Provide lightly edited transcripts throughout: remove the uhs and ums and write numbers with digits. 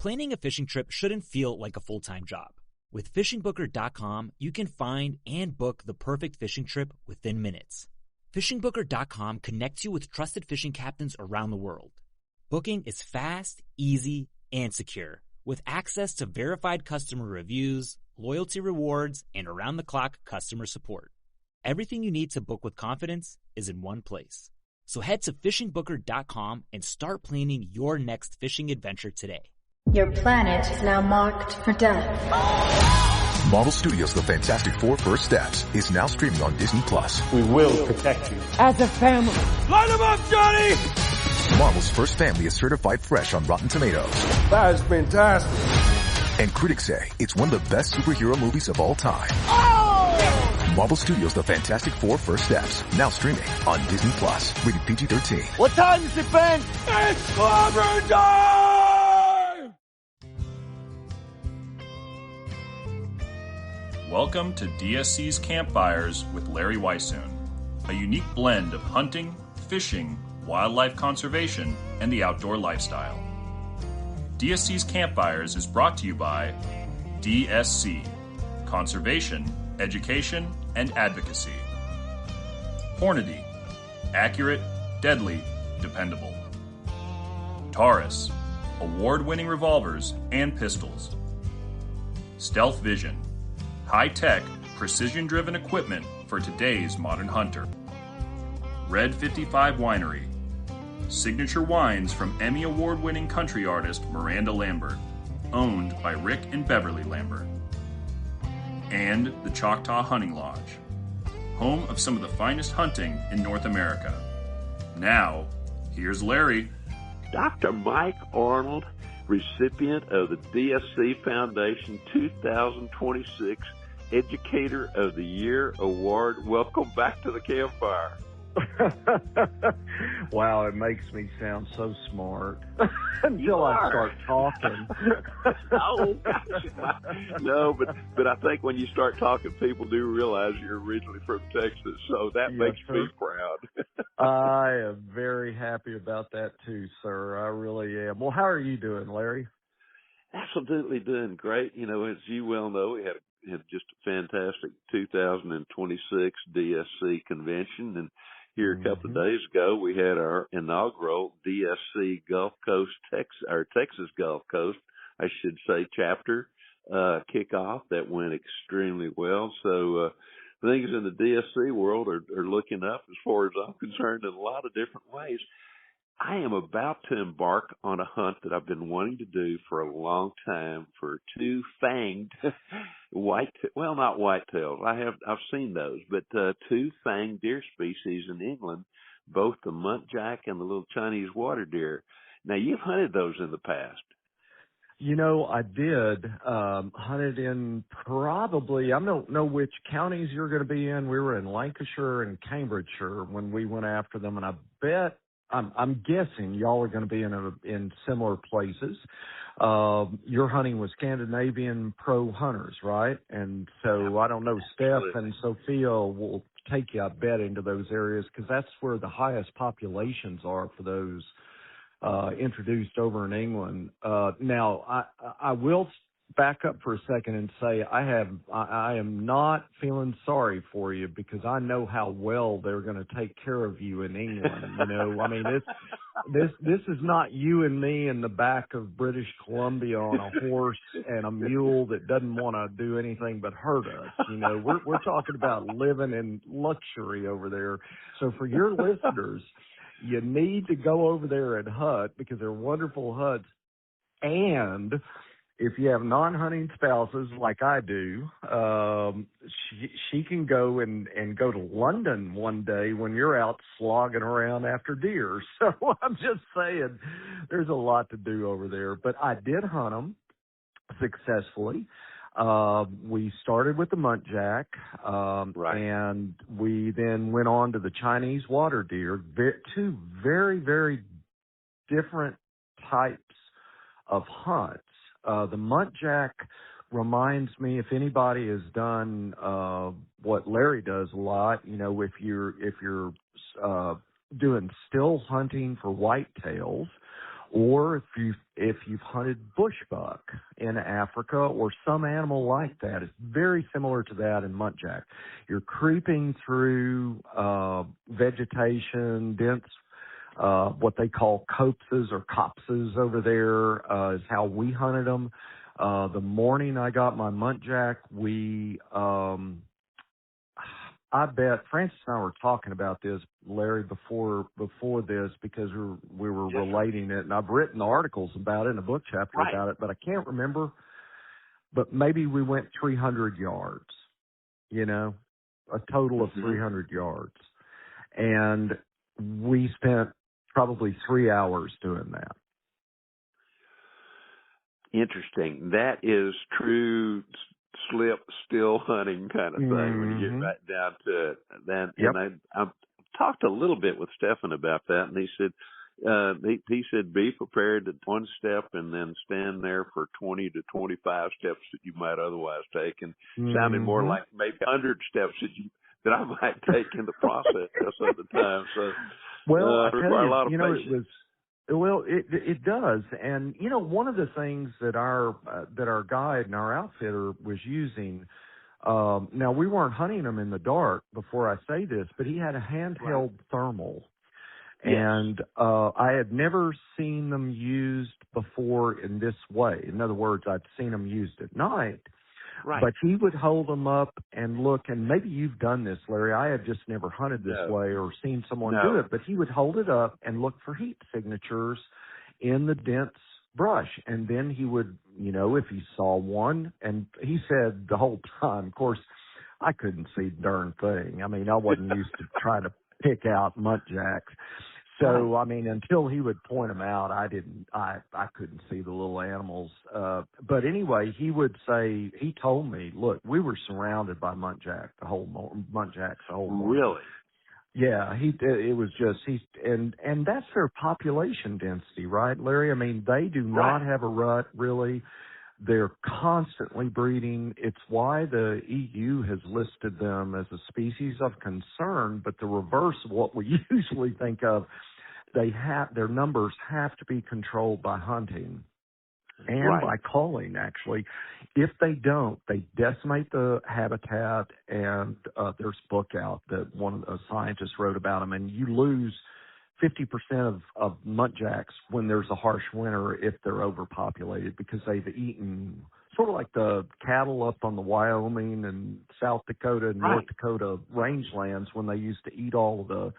Planning a fishing trip shouldn't feel like a full-time job. With fishingbooker.com, you can find and book the perfect fishing trip within minutes. Fishingbooker.com connects you with trusted fishing captains around the world. Booking is fast, easy, and secure, with access to verified customer reviews, loyalty rewards, and around-the-clock customer support. Everything you need to book with confidence is in one place. So head to fishingbooker.com and start planning your next fishing adventure today. Your planet is now marked for death. Marvel Studios' The Fantastic Four First Steps is now streaming on Disney+. We will protect you. As a family. Light them up, Johnny! Marvel's first family is certified fresh on Rotten Tomatoes. That is fantastic. And critics say it's one of the best superhero movies of all time. Oh! Marvel Studios' The Fantastic Four First Steps, now streaming on Disney+. Rated PG-13. What time is it, Ben? It's clobber time! Welcome to DSC's Campfires with Larry Weishuhn, a unique blend of hunting, fishing, wildlife conservation, and the outdoor lifestyle. DSC's Campfires is brought to you by DSC, Conservation, Education, and Advocacy. Hornady, accurate, deadly, dependable. Taurus, award-winning revolvers and pistols. Stealth Vision, high-tech, precision-driven equipment for today's modern hunter. Red 55 Winery, signature wines from Emmy Award-winning country artist Miranda Lambert, owned by Rick and Beverly Lambert. And the Choctaw Hunting Lodge, home of some of the finest hunting in North America. Now, here's Larry. Dr. Mike Arnold, recipient of the DSC Foundation 2026 Educator of the Year Award. Welcome back to the Campfire. Wow, it makes me sound so smart until I start talking. Oh, gosh. No, but I think when you start talking, people do realize you're originally from Texas, so that makes me proud. I am very happy about that too, sir. I really am. Well, how are you doing, Larry? Absolutely doing great. You know, as you well know, we had just a fantastic 2026 DSC convention, and here a couple of days ago, we had our inaugural DSC Gulf Coast, Texas Gulf Coast, I should say, chapter kickoff that went extremely well. So things in the DSC world are looking up as far as I'm concerned in a lot of different ways. I am about to embark on a hunt that I've been wanting to do for a long time for two-fanged not whitetails. I've seen those, but two-fanged deer species in England, both the muntjac and the little Chinese water deer. Now, you've hunted those in the past. You know, I did hunted in probably, I don't know which counties you're going to be in. We were in Lancashire and Cambridgeshire when we went after them, and I bet I'm guessing y'all are going to be in similar places. Your hunting was Scandinavian pro hunters, right? And so I don't know, Steph and Sophia will take you, I bet, into those areas because that's where the highest populations are for those introduced over in England. Now, I will back up for a second and say I am not feeling sorry for you because I know how well they're going to take care of you in England. You know, I mean, this is not you and me in the back of British Columbia on a horse and a mule that doesn't want to do anything but hurt us. You know, we're talking about living in luxury over there. So for your listeners, you need to go over there and hunt because they're wonderful hunts. And if you have non-hunting spouses like I do, she can go and go to London one day when you're out slogging around after deer. So I'm just saying there's a lot to do over there. But I did hunt them successfully. We started with the muntjac, and we then went on to the Chinese water deer, two very, very different types of hunts. The muntjac reminds me, if anybody has done what Larry does a lot, you know, if you're doing still hunting for whitetails, Or if you've hunted bushbuck in Africa or some animal like that, it's very similar to that in muntjac. You're creeping through vegetation, dense, what they call copses or copses over there is how we hunted them. The morning I got my muntjac, I bet Francis and I were talking about this, Larry, before this, because we were relating it, and I've written articles about it in a book chapter about it, but I can't remember. But maybe we went 300 yards, a total of 300 yards, and we spent probably 3 hours doing that. Interesting. That is true slip still hunting kind of thing when you get right down to it. And I talked a little bit with Stefan about that, and he said he said be prepared at one step and then stand there for 20 to 25 steps that you might otherwise take, and sounded more like maybe 100 steps that I might take in the process of the time. So I tell require a lot of patience. It does. And, one of the things that our guide and our outfitter was using, now we weren't hunting them in the dark before I say this, but he had a handheld thermal. Yes. And I had never seen them used before in this way. In other words, I'd seen them used at night. Right. But he would hold them up and look, and maybe you've done this, Larry. I have just never hunted this way or seen someone do it, but he would hold it up and look for heat signatures in the dense brush. And then he would, if he saw one, and he said the whole time, of course, I couldn't see the darn thing. I mean, I wasn't used to trying to pick out muntjacs. So, I mean, until he would point them out, I couldn't see the little animals. But anyway, he would say, he told me, look, we were surrounded by muntjacs the whole morning. Really? Yeah, it was just, and that's their population density, right, Larry? I mean, they do not have a rut, really. They're constantly breeding. It's why the EU has listed them as a species of concern, but the reverse of what we usually think of, their numbers have to be controlled by hunting and by culling, actually. If they don't, they decimate the habitat, and there's a book out that one of the scientists wrote about them, and you lose 50% of muntjacs when there's a harsh winter if they're overpopulated, because they've eaten sort of like the cattle up on the Wyoming and South Dakota and North Dakota rangelands, when they used to eat all of the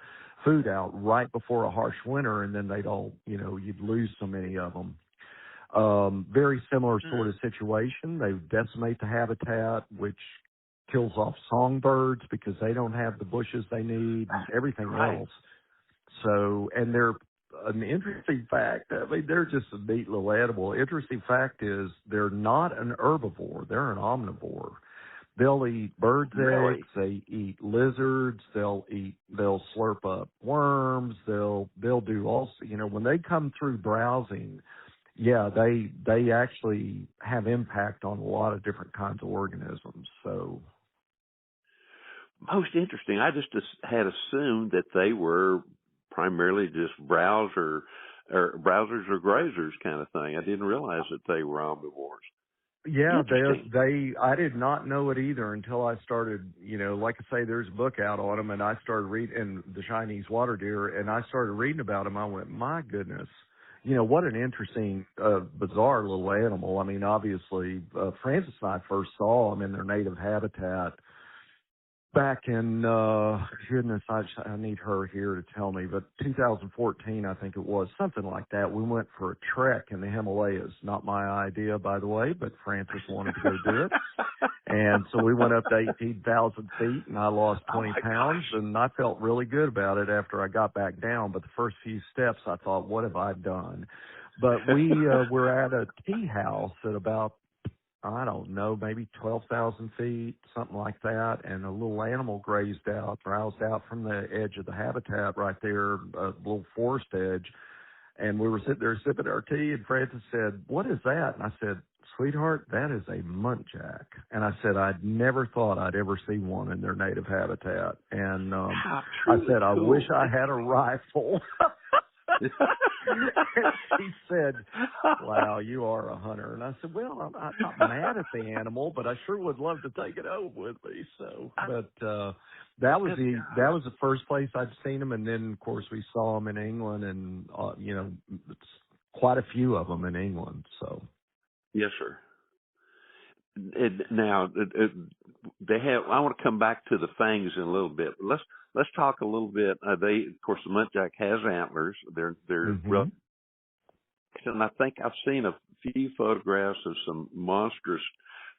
food out right before a harsh winter, and then they'd all, you'd lose so many of them. Very similar sort of situation. They decimate the habitat, which kills off songbirds because they don't have the bushes they need and everything else. So, and they're an interesting fact. I mean, they're just a neat little animal. Interesting fact is they're not an herbivore. They're an omnivore. They'll eat birds' eggs. They eat lizards. They'll slurp up worms. They'll do all, when they come through browsing, they actually have impact on a lot of different kinds of organisms. So, most interesting. I just had assumed that they were primarily just browsers or grazers kind of thing. I didn't realize that they were omnivores. Yeah, I did not know it either until I started, like I say, there's a book out on them, and I started reading the Chinese water deer, and I started reading about them. I went, my goodness, what an interesting, bizarre little animal. I mean, obviously, Francis and I first saw them in their native habitat back in, goodness, I need her here to tell me, but 2014, I think it was, something like that. We went for a trek in the Himalayas. Not my idea, by the way, but Francis wanted to go do it. And so we went up to 18,000 feet, and I lost 20 pounds, and I felt really good about it after I got back down. But the first few steps, I thought, what have I done? But we were at a tea house at about, I don't know, maybe 12,000 feet, something like that, and a little animal browsed out from the edge of the habitat right there, a little forest edge, and we were sitting there sipping our tea, and Francis said, what is that? And I said, sweetheart, that is a muntjac. And I said, I'd never thought I'd ever see one in their native habitat. And I said, I wish I had a rifle. And she said, "Wow, you are a hunter." And I said, "Well, I'm not mad at the animal, but I sure would love to take it home with me." So, but that was the first place I'd seen them, and then of course we saw them in England, and quite a few of them in England. So, yes, sir. Now they have. I want to come back to the fangs in a little bit. Let's talk a little bit. Of course, the muntjac has antlers. They're rough, and I think I've seen a few photographs of some monstrous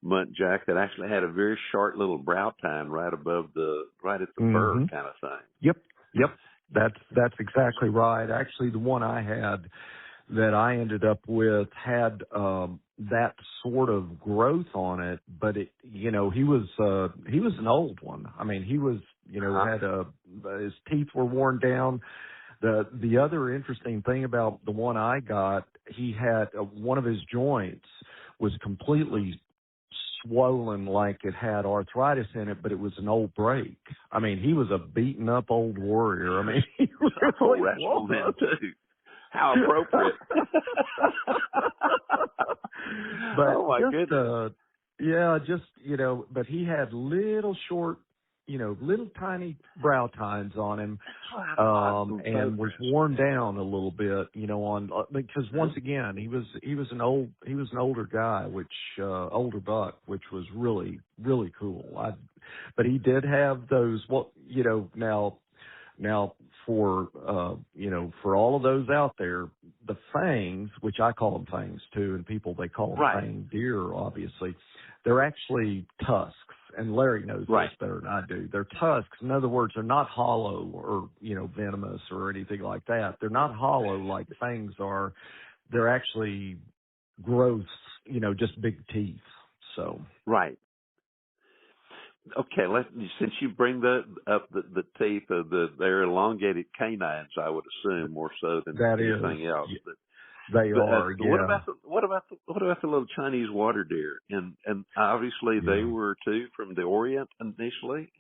muntjac that actually had a very short little brow tine right at the fur kind of thing. Yep. That's exactly right. Actually, the one I had that I ended up with had that sort of growth on it, but he was an old one. I mean, he was, had his teeth were worn down. The other interesting thing about the one I got, he had one of his joints was completely swollen, like it had arthritis in it, but it was an old break. I mean, he was a beaten up old warrior. I mean, he really was. Too. How appropriate. But oh my goodness. But he had little short, little tiny brow tines on him, and was worn down a little bit, because once again, he was an older guy, older buck, which was really, really cool. But he did have those, now for all of those out there, the fangs, which I call them fangs too, and people, they call them fang deer, obviously, they're actually tusks. And Larry knows this better than I do. They're tusks. In other words, they're not hollow or, venomous or anything like that. They're not hollow like fangs are. They're actually gross, just big teeth. So. Right. Okay, since you bring up the teeth of they're elongated canines, I would assume more so than anything else. But, they are. Yeah. What about the little Chinese water deer? And obviously they were too from the Orient initially.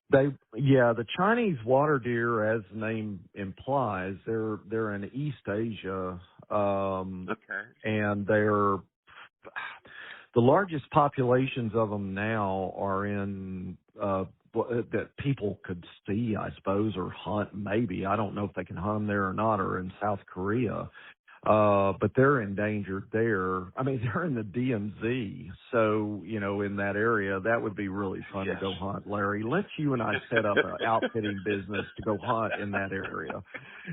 The Chinese water deer, as the name implies, they're in East Asia. And they're the largest populations of them now are in that people could see, I suppose, or hunt. Maybe, I don't know if they can hunt them there or not, or in South Korea. But they're endangered there. I mean, they're in the DMZ. So, in that area, that would be really fun to go hunt, Larry. Let's you and I set up an outfitting business to go hunt in that area.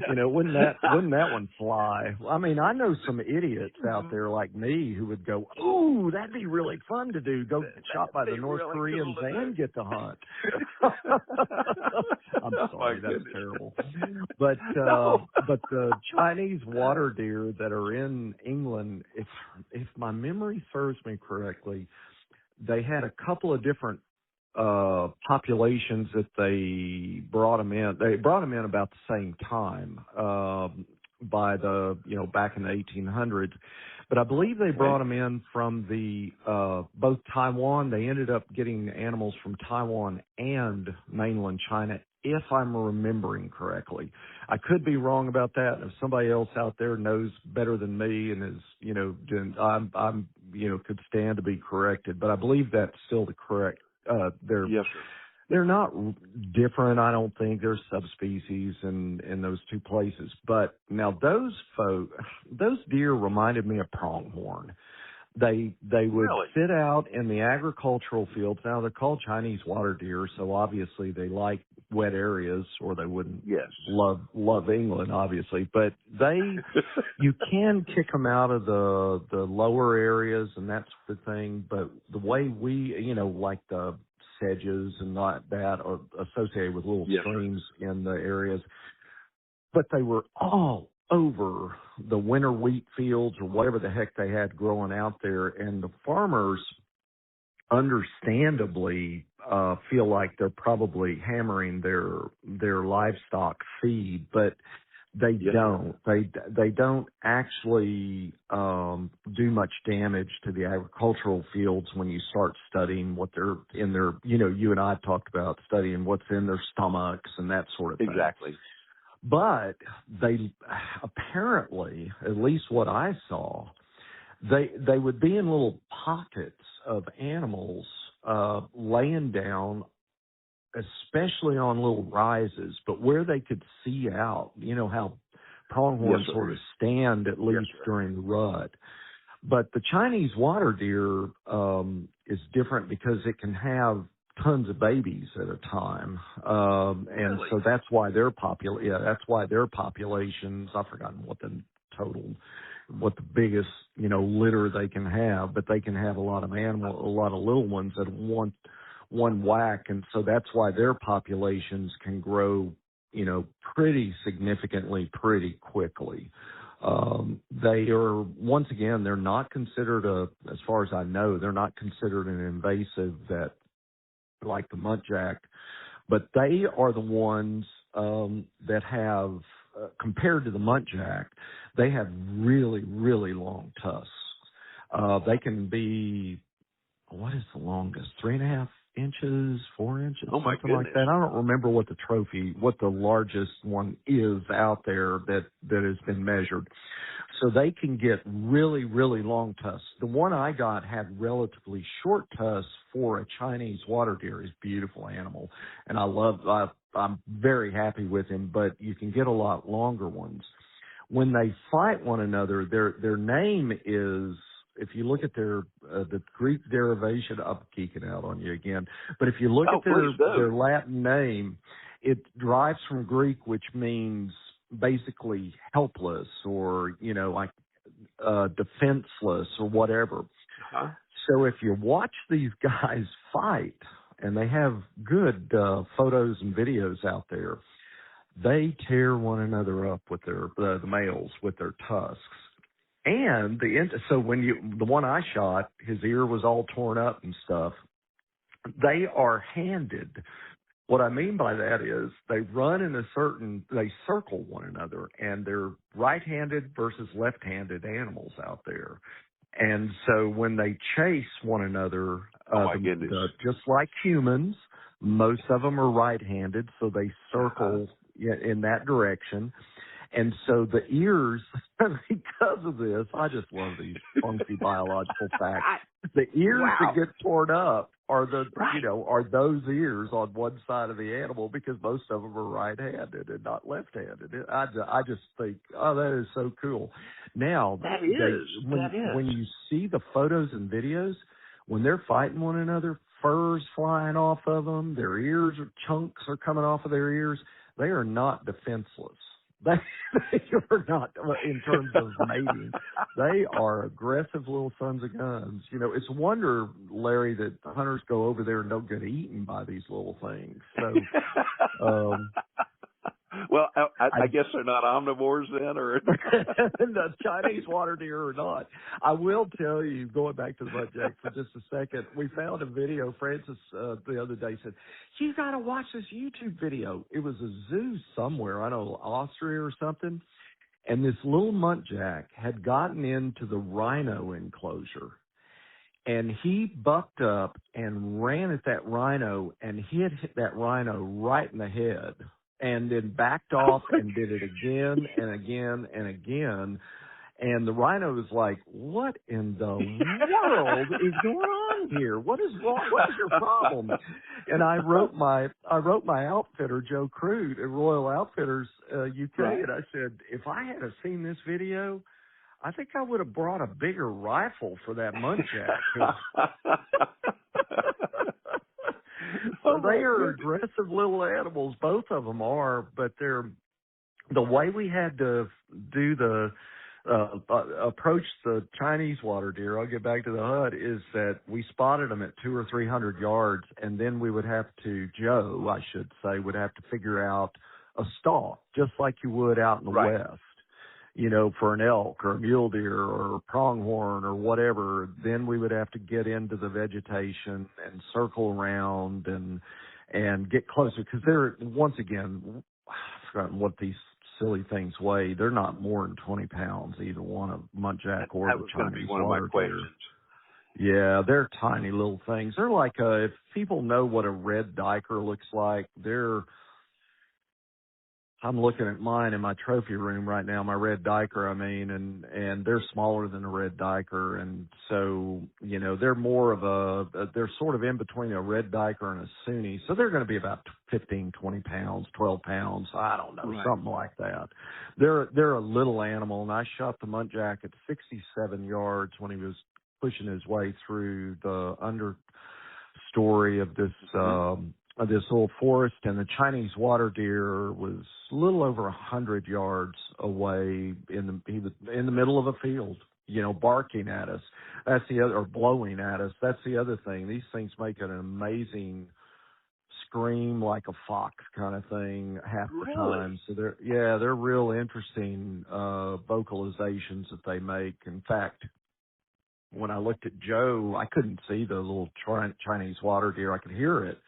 Wouldn't that one fly? I mean, I know some idiots out there like me who would go, "Ooh, that'd be really fun to do. Go get shot by the North Koreans and get to hunt." I'm sorry, that's terrible. But the Chinese water deer that are in England, if my memory serves me correctly, they had a couple of different populations that they brought them in. They brought them in about the same time, by back in the 1800s. But I believe they brought them in from both Taiwan. They ended up getting animals from Taiwan and mainland China, if I'm remembering correctly. I could be wrong about that. If somebody else out there knows better than me and is, I'm could stand to be corrected. But I believe that's still the correct. They're not different, I don't think. There's subspecies in those two places. But now those deer reminded me of pronghorn. They would sit out in the agricultural fields. Now they're called Chinese water deer, so obviously they like wet areas, or they wouldn't love England, obviously. But you can kick them out of the lower areas and that sort of thing. But the way we, like the sedges and not that are associated with little streams in the areas, but they were all over the winter wheat fields or whatever the heck they had growing out there. And the farmers understandably feel like they're probably hammering their livestock feed, but they don't. They don't actually do much damage to the agricultural fields when you start studying what they're in their, you and I talked about studying what's in their stomachs and that sort of thing. Exactly. But they apparently, at least what I saw, they would be in little pockets of animals laying down, especially on little rises, but where they could see out. You know how pronghorns sort of stand at least during the rut. But the Chinese water deer is different because it can have tons of babies at a time, and so that's why their populations. I've forgotten what the biggest litter they can have, but they can have a lot of little ones at one whack, and so that's why their populations can grow pretty significantly, pretty quickly. They are, once again, they're not considered as far as I know, they're not considered an invasive that like the muntjac, but they are the ones that have, compared to the muntjac, they have really, really long tusks. They can be, what is the longest? 3.5 inches, 4 inches, something like that. I don't remember what the largest one is out there that has been measured. So they can get really, really long tusks. The one I got had relatively short tusks for a Chinese water deer. He's a beautiful animal, and I'm very happy with him, but you can get a lot longer ones. When they fight one another, their name is, if you look at the Greek derivation, I'm geeking out on you again, but if you look at their Latin name, it derives from Greek, which means basically helpless or, like defenseless or whatever. Uh-huh. So if you watch these guys fight, and they have good photos and videos out there, they tear one another up with the males with their tusks. And so the one I shot, his ear was all torn up and stuff. They are handed. What I mean by that is they run they circle one another, and they're right-handed versus left-handed animals out there. And so when they chase one another, just like humans, most of them are right-handed, so they circle in that direction. And so the ears, because of this, I just love these funky biological facts. The ears that get torn up are are those ears on one side of the animal, because most of them are right-handed and not left-handed. I just think, that is so cool. Now, when you see the photos and videos, when they're fighting one another, fur's flying off of them, their ears or chunks are coming off of their ears. They are not defenseless. They are not, in terms of mating. They are aggressive little sons of guns. It's a wonder, Larry, that hunters go over there and don't get eaten by these little things. So, well, I guess they're not omnivores then, or the Chinese water deer or not. I will tell you, going back to the muntjac for just a second, we found a video. Francis the other day said, "You got to watch this YouTube video." It was a zoo somewhere, I don't know, Austria or something, and this little muntjac had gotten into the rhino enclosure. And he bucked up and ran at that rhino and hit that rhino right in the head, and then backed off and did it again and again and again. And the rhino was like, "What in the world is going on here? What is wrong? What is your problem?" And I wrote my outfitter, Joe Crude, at Royal Outfitters UK, and I said, if I had seen this video, I think I would have brought a bigger rifle for that muntjac. So they are aggressive little animals. Both of them are, but the way we had to do approach the Chinese water deer, I'll get back to the hunt, is that we spotted them at 200 or 300 yards, and then we would have to, Joe, I should say, would have to figure out a stalk, just like you would out in the West. For an elk or a mule deer or a pronghorn or whatever. Then we would have to get into the vegetation and circle around and get closer, because they're, once again, I've forgotten what these silly things weigh. They're not more than 20 pounds, either one of muntjac or the Chinese water deer. Yeah, they're tiny little things. They're like if people know what a red diker looks like, they're I'm looking at mine in my trophy room right now, my red diker, and they're smaller than a red diker. And so, they're more of they're sort of in between a red diker and a Sunni. So they're going to be about 15, 20 pounds, 12 pounds. I don't know, something like that. They're a little animal. And I shot the muntjac at 67 yards when he was pushing his way through the understory of this little forest, and the Chinese water deer was a little over 100 yards away he was in the middle of a field, barking at us. That's the other, or blowing at us. That's the other thing. These things make an amazing scream, like a fox kind of thing half the time. So they're real interesting vocalizations that they make. In fact, when I looked at Joe, I couldn't see the little Chinese water deer. I could hear it.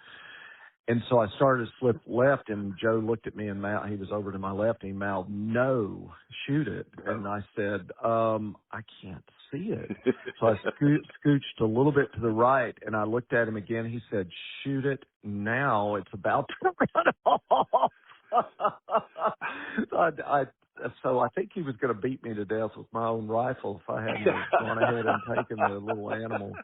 And so I started to slip left, and Joe looked at me and he was over to my left, and he mouthed, "No, shoot it." And I said, "I can't see it." So I scooched a little bit to the right, and I looked at him again. He said, "Shoot it now. It's about to run off." So I think he was going to beat me to death with my own rifle if I hadn't gone ahead and taken the little animal.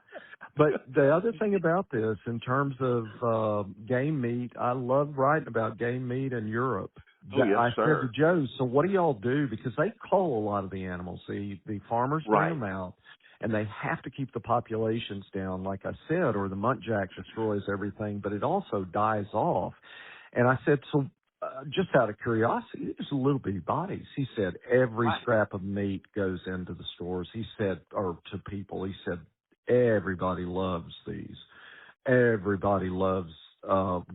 But the other thing about this, in terms of game meat, I love writing about game meat in Europe. Oh, yes, I sir. said to Joe, so what do y'all do? Because they cull a lot of the animals. The farmers bring them out, and they have to keep the populations down, like I said, or the muntjac destroys everything, but it also dies off. And I said, so just out of curiosity, there's little bitty bodies. He said, every scrap of meat goes into the stores. He said, or to people, he said, everybody loves these. Everybody loves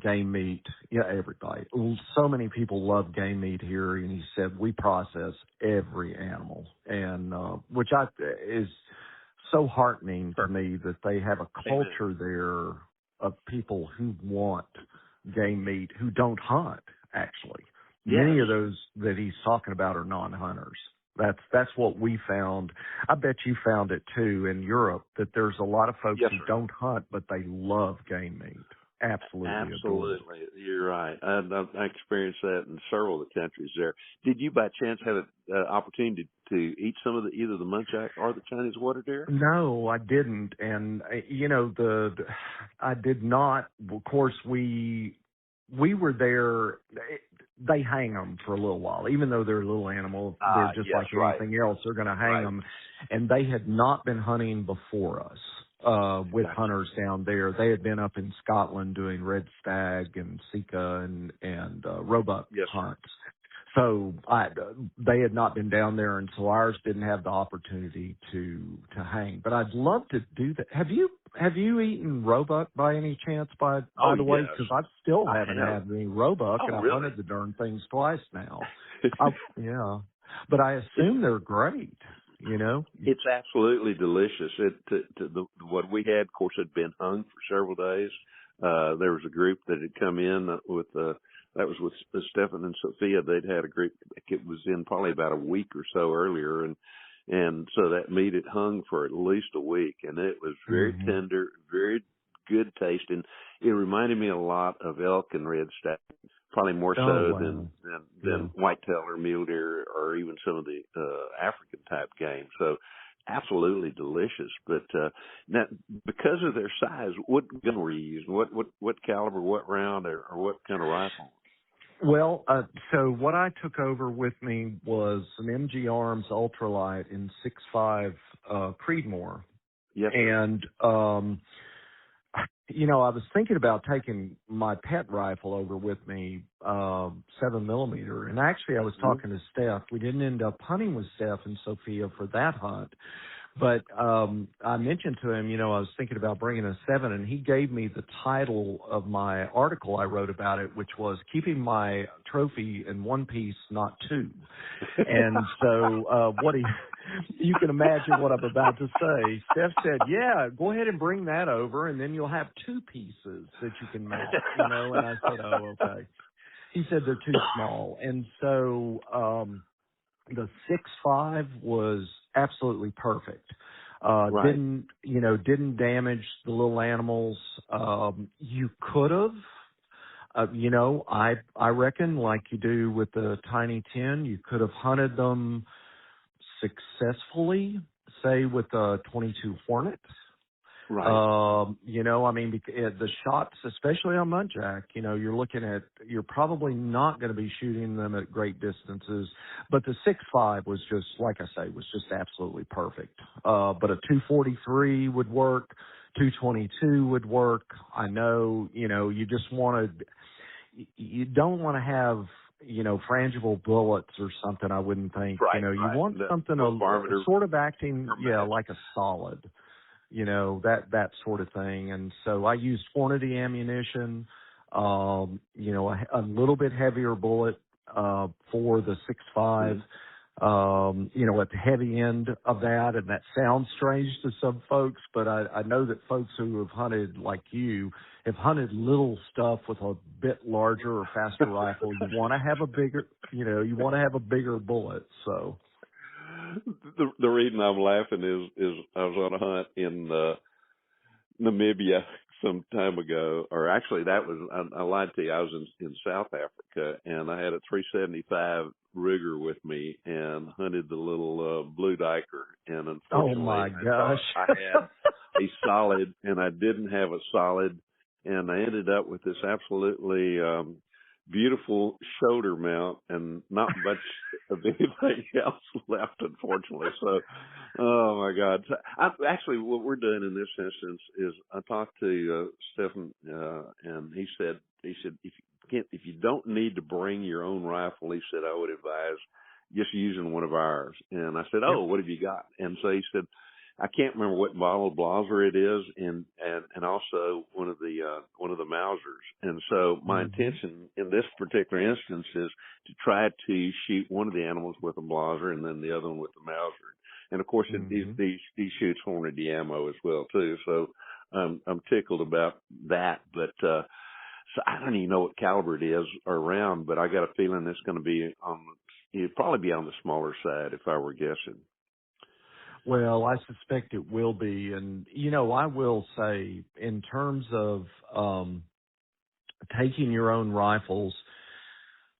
game meat. Yeah, everybody. So many people love game meat here. And he said, we process every animal. And which is so heartening to me that they have a culture there of people who want game meat, who don't hunt, actually. Yes. Many of those that he's talking about are non-hunters. That's what we found. I bet you found it too in Europe, that there's a lot of folks who don't hunt, but they love game meat. Absolutely. You're right. I experienced that in several of the countries there. Did you by chance have an opportunity to eat some of either the muntjac or the Chinese water deer? No, I didn't. And, I did not. Of course, we were there. They hang them for a little while, even though they're a little animal. They're just like anything else. They're going to hang them. And they had not been hunting before us with hunters down there. They had been up in Scotland doing red stag and sika and roebuck hunts. So they had not been down there, and so ours didn't have the opportunity to hang. But I'd love to do that. Have you eaten roebuck by any chance? By the way, because I still haven't had any roebuck, and I've hunted the darn things twice now. But I assume they're great. It's absolutely delicious. What we had, of course, had been hung for several days. There was a group that had come in with that was with Stefan and Sophia. They'd had a group. It was in probably about a week or so earlier, and so that meat had hung for at least a week, and it was very tender, very good tasting. It reminded me a lot of elk and red stag, probably more so than whitetail or mule deer or even some of the African type game. So absolutely delicious. But now, because of their size, what gun were you using? What caliber, what round, or what kind of rifle? Well, so what I took over with me was an MG Arms ultralight in 6.5 Creedmoor. Yes. And I was thinking about taking my pet rifle over with me, 7mm. And actually, I was talking to Steph. We didn't end up hunting with Steph and Sophia for that hunt. But I mentioned to him, I was thinking about bringing a 7, and he gave me the title of my article I wrote about it, which was Keeping My Trophy in One Piece, Not Two. And so you can imagine what I'm about to say. Steph said, yeah, go ahead and bring that over, and then you'll have 2 pieces that you can make, And I said, oh, okay. He said they're too small. And so the 6.5 was absolutely perfect. Didn't damage the little animals. You could have. I reckon like you do with the Tiny 10, you could have hunted them successfully, say with the 22 Hornet. Right. The shots, especially on muntjac, you're probably not going to be shooting them at great distances. But the 6.5 was just, like I say, was just absolutely perfect. But a 243 would work. 222 would work. I know, you don't want to have, frangible bullets or something, I wouldn't think. Right, you want something sort of acting, like a solid. That sort of thing. And so I used Hornady ammunition, a little bit heavier bullet, for the 6.5, at the heavy end of that. And that sounds strange to some folks, but I know that folks who have hunted like you have hunted little stuff with a bit larger or faster rifle. You want to have a bigger bullet. So. The reason I'm laughing is I was on a hunt in Namibia some time ago, or actually I lied to you. I was in South Africa, and I had a 375 Ruger with me and hunted the little blue diker. And unfortunately, oh my gosh, I had a solid, and I didn't have a solid, and I ended up with this absolutely beautiful shoulder mount and not much of anything else left, unfortunately. So, oh my God. So actually, what we're doing in this instance is I talked to Stephen, and he said if you don't need to bring your own rifle, he said, I would advise just using one of ours. And I said, oh, what have you got? And so he said, I can't remember what model of Blaser it is, and also one of the Mausers. And so my intention in this particular instance is to try to shoot one of the animals with a Blaser and then the other one with the Mauser. And of course, he shoots Hornady ammo as well too. So I'm tickled about that. But so I don't even know what caliber it is or round, but I got a feeling it's going to be it'd probably be on the smaller side if I were guessing. Well, I suspect it will be. And, I will say in terms of taking your own rifles,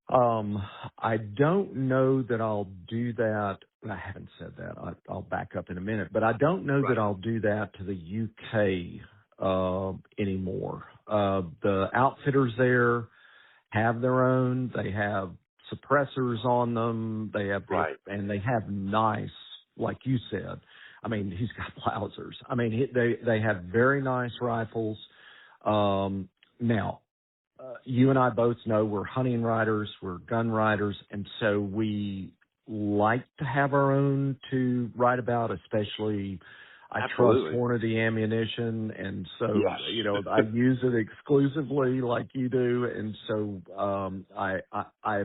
I don't know that I'll do that. I haven't said that. I'll back up in a minute. But I don't know that I'll do that to the UK anymore. The outfitters there have their own. They have suppressors on them. They have and they have nice, like you said. I mean, he's got Blausers. I mean, they have very nice rifles. Now, you and I both know we're hunting riders, we're gun riders, and so we like to have our own to write about, especially I trust Hornady ammunition, and so, I use it exclusively like you do, and so I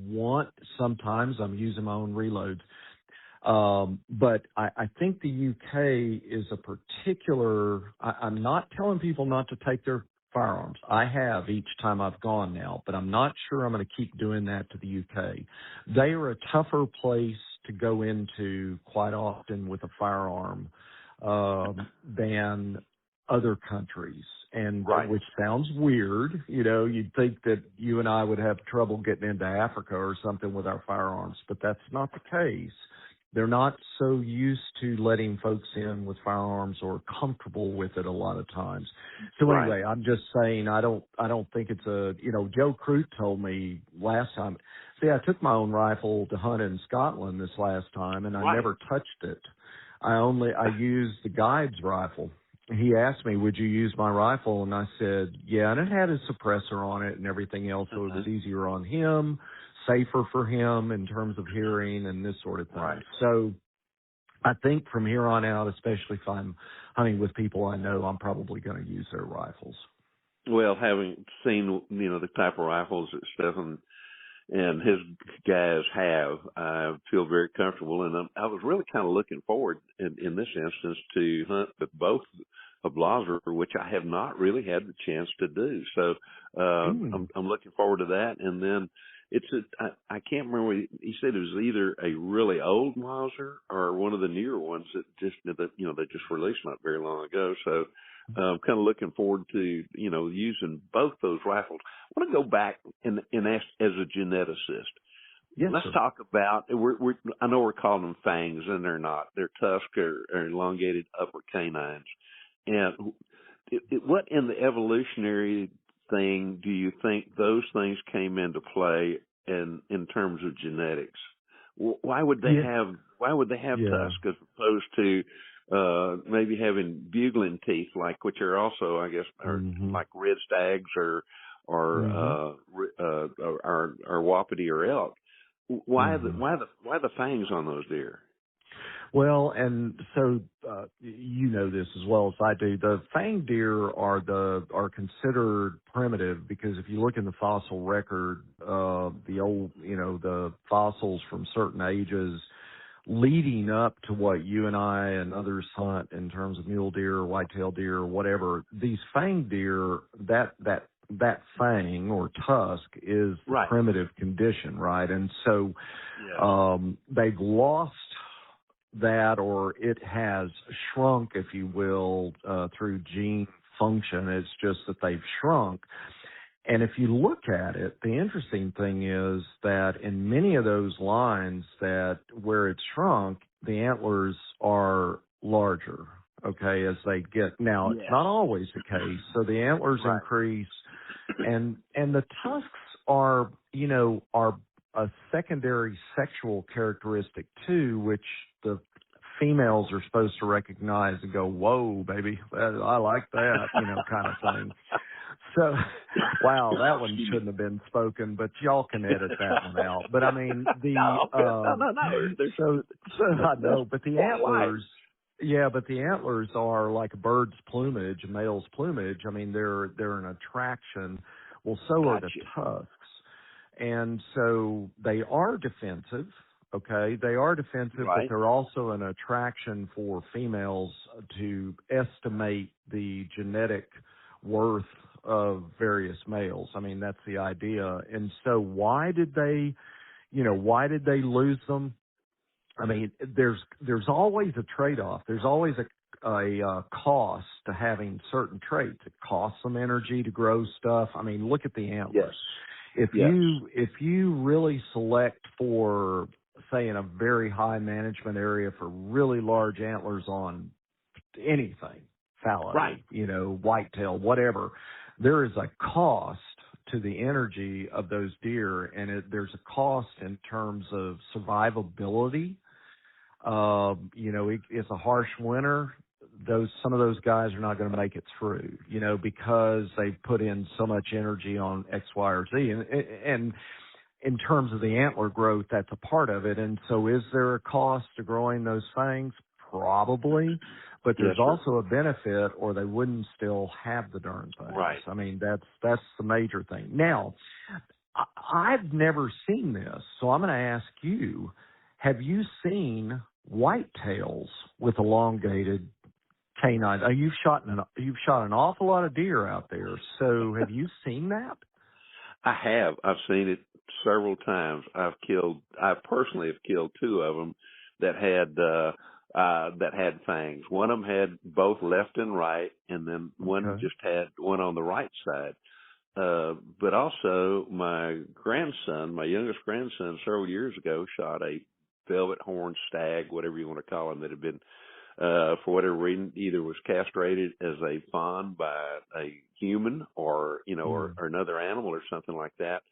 want, sometimes I'm using my own reloads. But I think the UK is a particular, I'm not telling people not to take their firearms. I have each time I've gone now, but I'm not sure I'm going to keep doing that to the UK. They are a tougher place to go into quite often with a firearm than other countries. And which sounds weird, you'd think that you and I would have trouble getting into Africa or something with our firearms, but that's not the case. They're not so used to letting folks in with firearms or comfortable with it a lot of times. So anyway, I'm just saying I don't think it's Joe Crute told me last time. See, I took my own rifle to hunt in Scotland this last time, and I never touched it. I used the guide's rifle. He asked me, would you use my rifle? And I said, yeah, and it had a suppressor on it and everything else, so it was easier on him, safer for him in terms of hearing and this sort of thing. So I think from here on out, especially if I'm hunting with people I know, I'm probably going to use their rifles. Well, having seen, the type of rifles that Stephen and his guys have, I feel very comfortable. And I was really kind of looking forward in this instance to hunt with both a Blaser, which I have not really had the chance to do. So I'm looking forward to that. And then I can't remember. He said it was either a really old Mauser or one of the newer ones that they just released not very long ago. So kind of looking forward to, using both those rifles. I want to go back and ask as a geneticist. Yes, let's sir. talk about, I know we're calling them fangs, and they're not. They're tusks or elongated upper canines. And what in the evolutionary thing do you think those things came into play in terms of genetics? Why would they have tusks as opposed to maybe having bugling teeth, which are also, I guess, are like red stags or wapiti or elk? Why the fangs on those deer? Well, and so you know this as well as I do. The fang deer are considered primitive because if you look in the fossil record, the old, the fossils from certain ages leading up to what you and I and others hunt in terms of mule deer or whitetail deer or whatever, these fang deer, that fang or tusk is the primitive condition, right? And so they've lost that, or it has shrunk, if you will, through gene function. It's just that they've shrunk. And if you look at it, the interesting thing is that in many of those lines where it's shrunk, the antlers are larger, okay, as they get. Now, it's not always the case. So the antlers increase, and the tusks are a secondary sexual characteristic too, which the females are supposed to recognize and go, "Whoa, baby, I like that," kind of thing. So, wow, that one shouldn't have been spoken, but y'all can edit that one out. But I mean, I know, but the antlers, but the antlers are like a bird's plumage, a male's plumage. I mean, they're an attraction. Well, so are the tusks. And so they are defensive, okay? They are defensive, but they're also an attraction for females to estimate the genetic worth of various males. I mean, that's the idea. And so why did they lose them? I mean, there's always a trade-off. There's always a cost to having certain traits. It costs some energy to grow stuff. I mean, look at the antlers. If you really select for, say, in a very high management area for really large antlers on anything, fallow, whitetail, whatever, there is a cost to the energy of those deer, and there's a cost in terms of survivability. It's a harsh winter. Some of those guys are not going to make it through, because they put in so much energy on X, Y, or Z. And in terms of the antler growth, that's a part of it. And so is there a cost to growing those fangs? Probably. But there's also a benefit, or they wouldn't still have the darn things. Right. I mean, that's the major thing. Now, I've never seen this, so I'm going to ask you, have you seen whitetails with elongated canines? You've shot an awful lot of deer out there. So have you seen that? I have. I've seen it several times. I personally have killed two of them that had fangs. One of them had both left and right, and then one just had one on the right side. But also my youngest grandson, several years ago, shot a velvet horn stag, whatever you want to call him, that had been, for whatever reason, either was castrated as a fawn by a human or another animal or something like that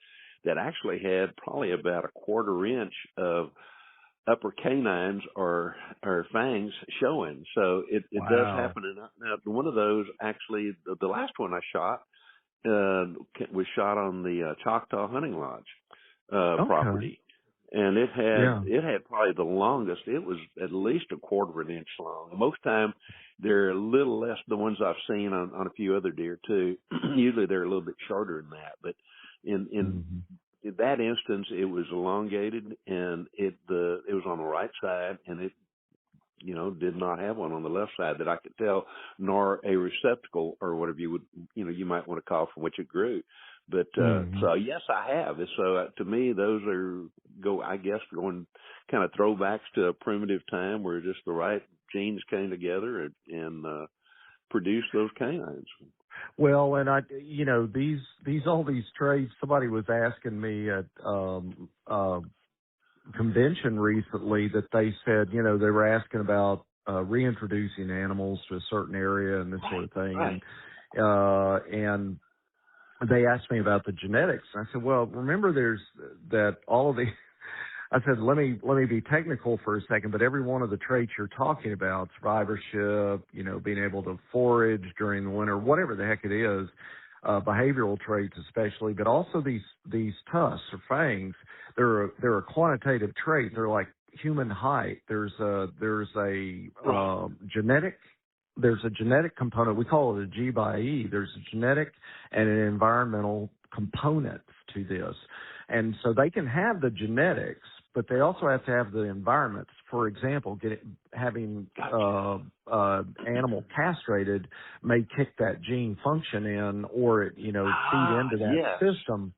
actually had probably about a quarter inch of upper canines or fangs showing. So it does happen. And now, one of those, actually, the last one I shot was shot on the Choctaw Hunting Lodge property. And it had probably the longest. It was at least a quarter of an inch long. Most time they're a little less. The ones I've seen on a few other deer too. Usually they're a little bit shorter than that. But in that instance, it was elongated, and it was on the right side, and it did not have one on the left side that I could tell, nor a receptacle or whatever you might want to call from which it grew. But so yes, I have. So to me, those are going kind of throwbacks to a primitive time where just the right genes came together, and produce those canines. Well, and all these traits. Somebody was asking me at convention recently that they said, they were asking about reintroducing animals to a certain area and this sort of thing, right. and they asked me about the genetics. And I said, well, remember I said, let me be technical for a second, but every one of the traits you're talking about, survivorship, being able to forage during the winter, whatever the heck it is, behavioral traits especially, but also these tusks or fangs, they're a quantitative trait. They're like human height. There's a genetic component. We call it a G by E. There's a genetic and an environmental component to this. And so they can have the genetics, but they also have to have the environments. For example, having animal castrated may kick that gene function in, or it, feed into that system.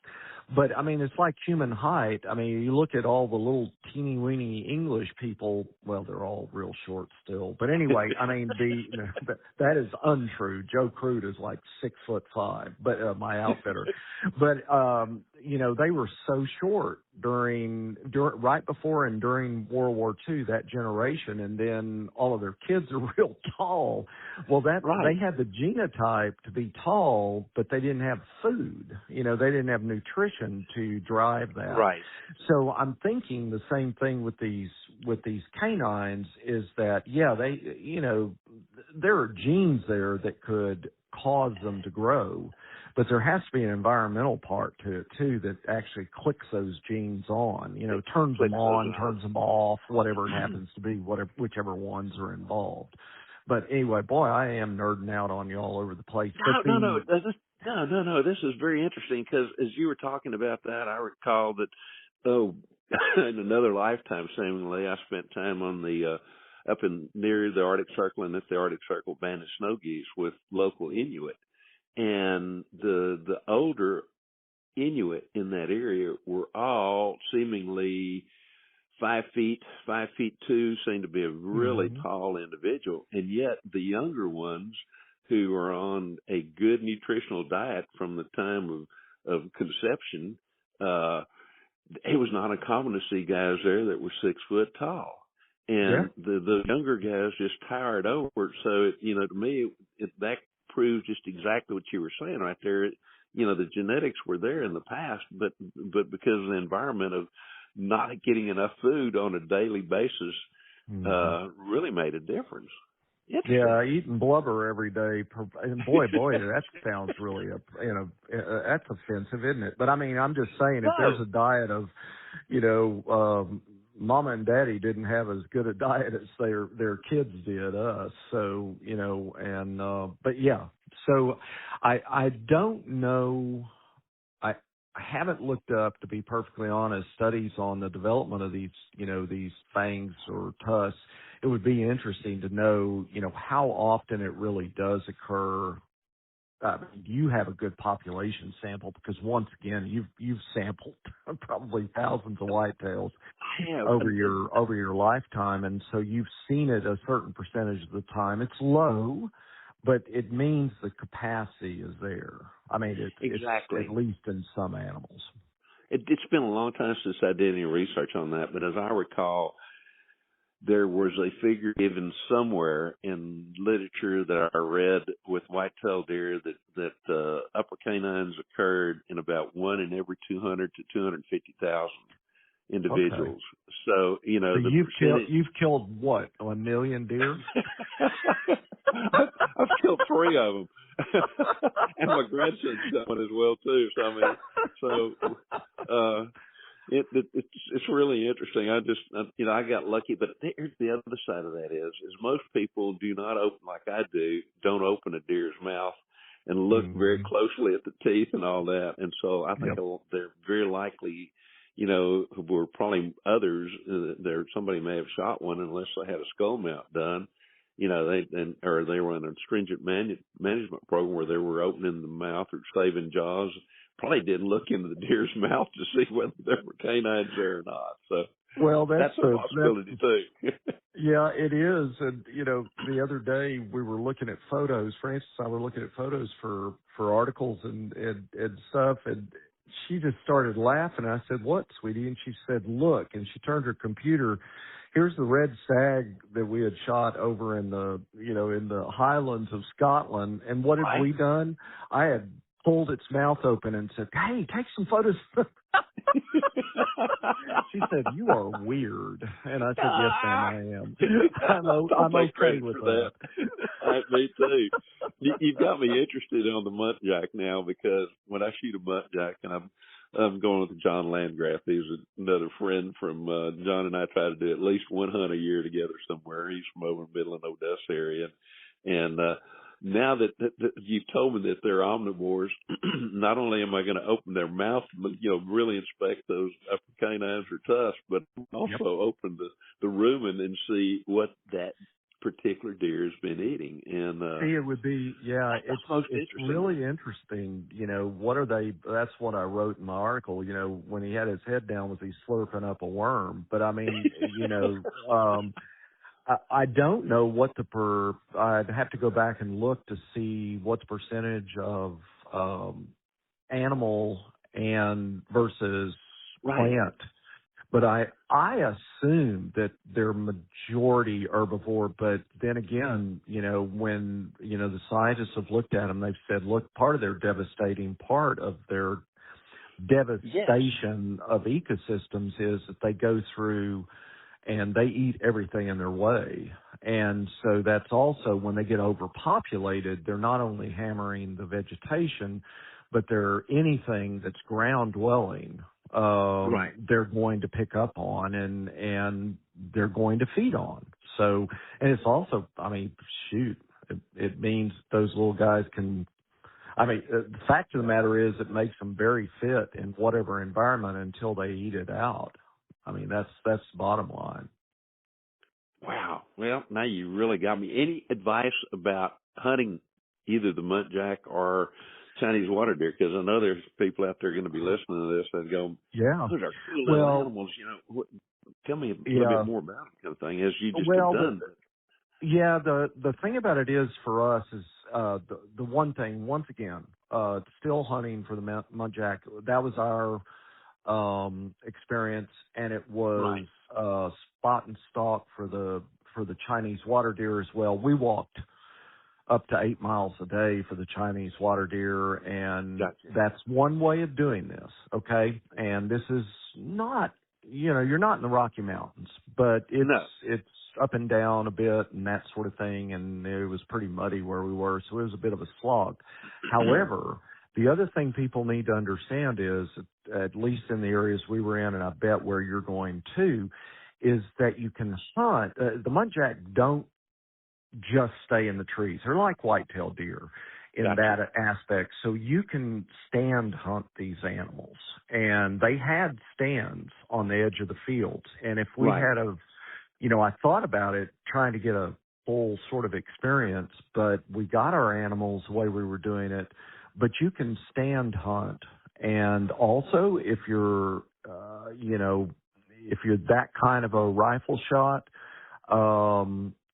But I mean, it's like human height. I mean, you look at all the little teeny weeny English people. Well, they're all real short still. But anyway, I mean, that is untrue. Joe Crude is like 6'5", but my outfitter. But they were so short during right before and during World War II, that generation, and then all of their kids are real tall. Well, they had the genotype to be tall, but they didn't have food. They didn't have nutrition to drive that. Right. So I'm thinking the same thing with these canines is that, there are genes there that could cause them to grow, but there has to be an environmental part to it too that actually clicks those genes on, turns them on, turns them off, whatever it happens to be, whichever ones are involved. But anyway, boy, I am nerding out on you all over the place. No. This is very interesting because as you were talking about that, I recall that, in another lifetime, seemingly, I spent time on the up in near the Arctic Circle and at the Arctic Circle banded snow geese with local Inuit, and the older Inuit in that area were all seemingly 5 feet 2, seemed to be a really tall individual, and yet the younger ones who are on a good nutritional diet from the time of conception, it was not uncommon to see guys there that were 6 foot tall. And the younger guys just towered over it. So, to me, that proves just exactly what you were saying right there. The genetics were there in the past, but because of the environment of not getting enough food on a daily basis, really made a difference. Yeah, eating blubber every day. And boy, that sounds really, that's offensive, isn't it? But I mean, I'm just saying, if there's a diet of, Mama and Daddy didn't have as good a diet as their kids did us. So, but yeah. So I don't know. I haven't looked up, to be perfectly honest, studies on the development of these fangs or tusks. It would be interesting to know, how often it really does occur. You have a good population sample because once again, you've sampled probably thousands of whitetails over your lifetime, and so you've seen it a certain percentage of the time. It's low, but it means the capacity is there. I mean, exactly. It's at least in some animals. It's been a long time since I did any research on that, but as I recall, there was a figure given somewhere in literature that I read with white-tailed deer that upper canines occurred in about 1 in every 200 to 250,000 individuals. Okay. So, you've killed what, 1 million deer? I've killed 3 of them. And my grandson's done one as well too. So it's really interesting. I got lucky, but here's the other side of that is most people do not open like I do. Don't open a deer's mouth and look very closely at the teeth and all that. And so I think they're very likely, were probably others somebody may have shot one unless they had a skull mount done. They were in a stringent management program where they were opening the mouth or saving jaws. Probably didn't look into the deer's mouth to see whether there were canines there or not. So that's a possibility too. Yeah, it is. And, the other day we were looking at photos. Francis and I were looking at photos for articles and stuff. And she just started laughing. I said, "What, sweetie?" And she said, "Look." And she turned her computer. Here's the red stag that we had shot over in the Highlands of Scotland. And what have we done? I had pulled its mouth open and said, "Hey, take some photos." She said, "You are weird." And I said, "Yes, ma'am, I am." I'm okay with that. Me too. You've got me interested on the muntjac now, because when I shoot a muntjac, and I'm going with John Landgraf. He's another friend from John, and I try to do at least one hunt a year together somewhere. He's from over in Midland, Odessa area. And now that you've told me that they're omnivores, not only am I going to open their mouth, but, really inspect those upper canines or tusks, but also open the rumen and see what that particular deer has been eating. And it would be, it's really interesting. What are they? That's what I wrote in my article. When he had his head down, was he slurping up a worm? But I mean, I don't know what I'd have to go back and look to see what the percentage of animal and versus plant. But I assume that they're majority herbivore. But then again, when the scientists have looked at them, they've said, look, part of their devastation of ecosystems is that they go through and they eat everything in their way. And so that's also, when they get overpopulated, they're not only hammering the vegetation, but they're anything that's ground dwelling. They're going to pick up on and they're going to feed on. So, and it's also, it means those little guys can, the fact of the matter is it makes them very fit in whatever environment until they eat it out. That's the bottom line. Wow. Well, now you really got me. Any advice about hunting either the muntjac or Chinese water deer? Because I know there's people out there going to be listening to this and go, "Yeah, those are cool little animals." Tell me a little bit more about them, kind of thing, as you just have done. Yeah, the thing about it is, for us, is the one thing. Once again, still hunting for the muntjac. That was our experience, and it was spot and stalk for the Chinese water deer as well. We walked up to 8 miles a day for the Chinese water deer, and that's one way of doing this, okay? And this is not, you're not in the Rocky Mountains, but it's up and down a bit and that sort of thing, and it was pretty muddy where we were, so it was a bit of a slog. However, the other thing people need to understand is, at least in the areas we were in, and I bet where you're going to, is that you can hunt. The muntjac don't just stay in the trees. They're like white-tailed deer in that aspect. So you can stand hunt these animals. And they had stands on the edge of the fields. And if we had I thought about it, trying to get a full sort of experience, but we got our animals the way we were doing it. But you can stand hunt. And also, if you're, if you're that kind of a rifle shot,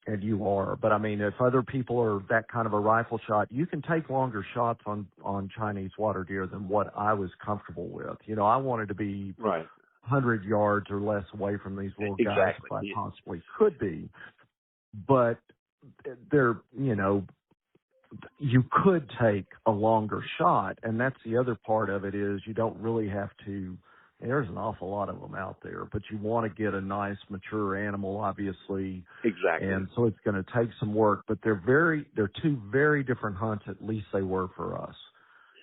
and you are, but if other people are that kind of a rifle shot, you can take longer shots on Chinese water deer than what I was comfortable with. I wanted to be 100 yards or less away from these little guys if I possibly could be. But they're, you could take a longer shot, and that's the other part of it, is you don't really have to. There's an awful lot of them out there, but you want to get a nice mature animal, obviously. Exactly. And so it's going to take some work, but they're two very different hunts. At least they were for us.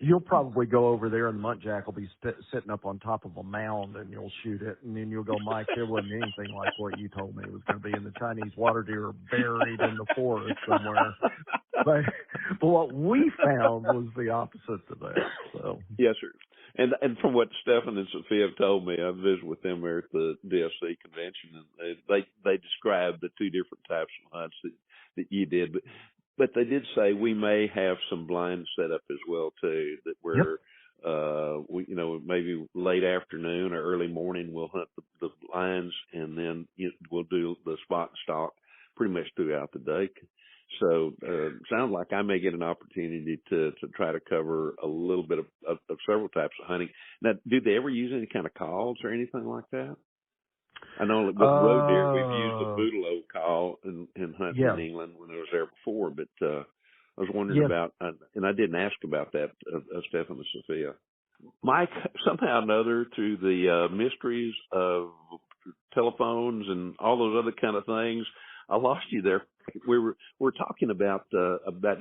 You'll probably go over there and the muntjac will be sitting up on top of a mound, and you'll shoot it, and then you'll go, "Mike, there wasn't anything like what you told me it was going to be." And the Chinese water deer are buried in the forest somewhere. But what we found was the opposite to that. So yes, sir. And from what Stefan and Sophia have told me, I visited with them there at the DSC convention, and they described the two different types of hunts that you did, but they did say we may have some blinds set up as well too, that where we, maybe late afternoon or early morning, we'll hunt the lines, and then we'll do the spot and stalk pretty much throughout the day. So, sounds like I may get an opportunity to try to cover a little bit of several types of hunting. Now, do they ever use any kind of calls or anything like that? I know with roe deer, we've used the Boodle call in hunting in England when I was there before, but I was wondering about, and I didn't ask about that of Stefan and Sophia. Mike, somehow or another, through the mysteries of telephones and all those other kind of things, I lost you there. We're talking about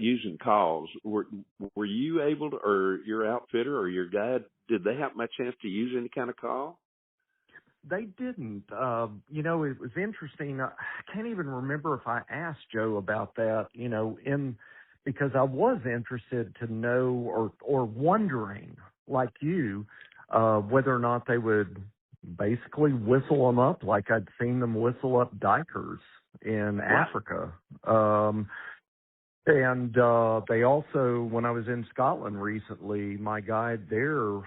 using calls. Were you able to, or your outfitter or your guide, did they have my chance to use any kind of call? They didn't. It was interesting. I can't even remember if I asked Joe about that, because I was interested to know or wondering, like you, whether or not they would basically whistle them up like I'd seen them whistle up dikers in Africa. And they also, when I was in Scotland recently, my guide there,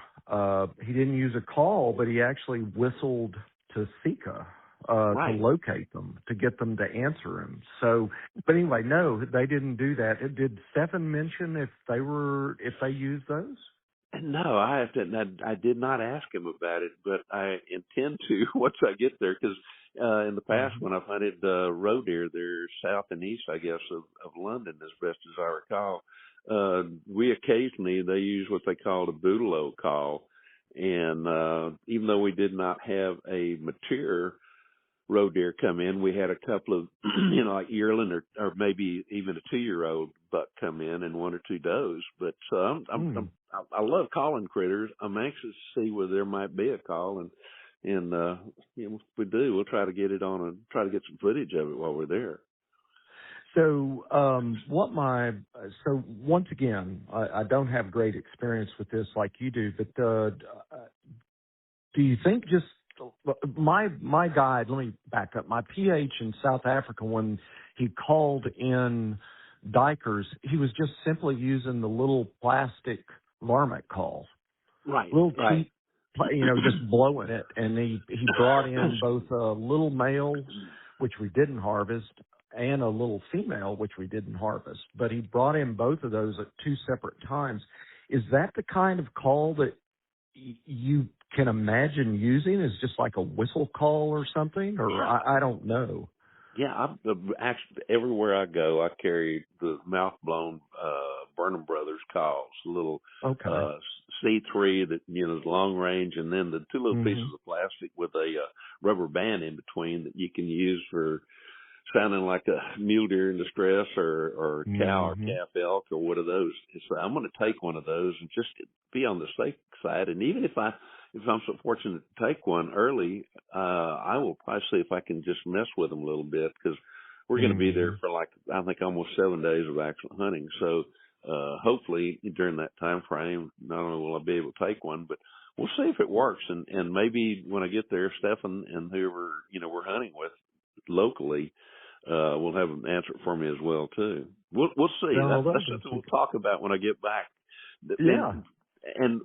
he didn't use a call, but he actually whistled to Sika to locate them, to get them to answer him. So, but anyway, no, they didn't do that. Did Stefan mention if they used those? No, I did not ask him about it, but I intend to once I get there, because in the past when I've hunted roe deer, they're south and east, I guess, of London, as best as I recall. We occasionally, they use what they call the Boodle call, and even though we did not have a mature roe deer come in, we had a couple of, like yearling or maybe even a 2-year-old buck come in and 1 or 2 does. But I love calling critters. I'm anxious to see whether there might be a call, and if we do, we'll try to get it on and try to get some footage of it while we're there. So, once again, I don't have great experience with this like you do, but do you think just my guide, let me back up, my PH in South Africa, when he called in dikers, he was just simply using the little plastic varmint call. Little cheap, just blowing it. And he brought in both a little male, which we didn't harvest, and a little female, which we didn't harvest. But he brought in both of those at 2 separate times. Is that the kind of call that you can imagine using? Is just like a whistle call or something? Or I don't know. Yeah, actually, everywhere I go, I carry the mouth-blown Burnham Brothers calls, little C3 that, is long range, and then the 2 little pieces of plastic with a rubber band in between that you can use for sounding like a mule deer in distress or cow or calf elk or one of those. So I'm going to take one of those and just be on the safe side. And even if I'm so fortunate to take one early, I will probably see if I can just mess with them a little bit, because we're going to be there for I think almost 7 days of actual hunting. So hopefully during that time frame, not only will I be able to take one, but we'll see if it works. And maybe when I get there, Stefan and whoever, we're hunting with locally, will have an answer for me as well too. We'll see. That's something we'll talk about when I get back. Yeah. And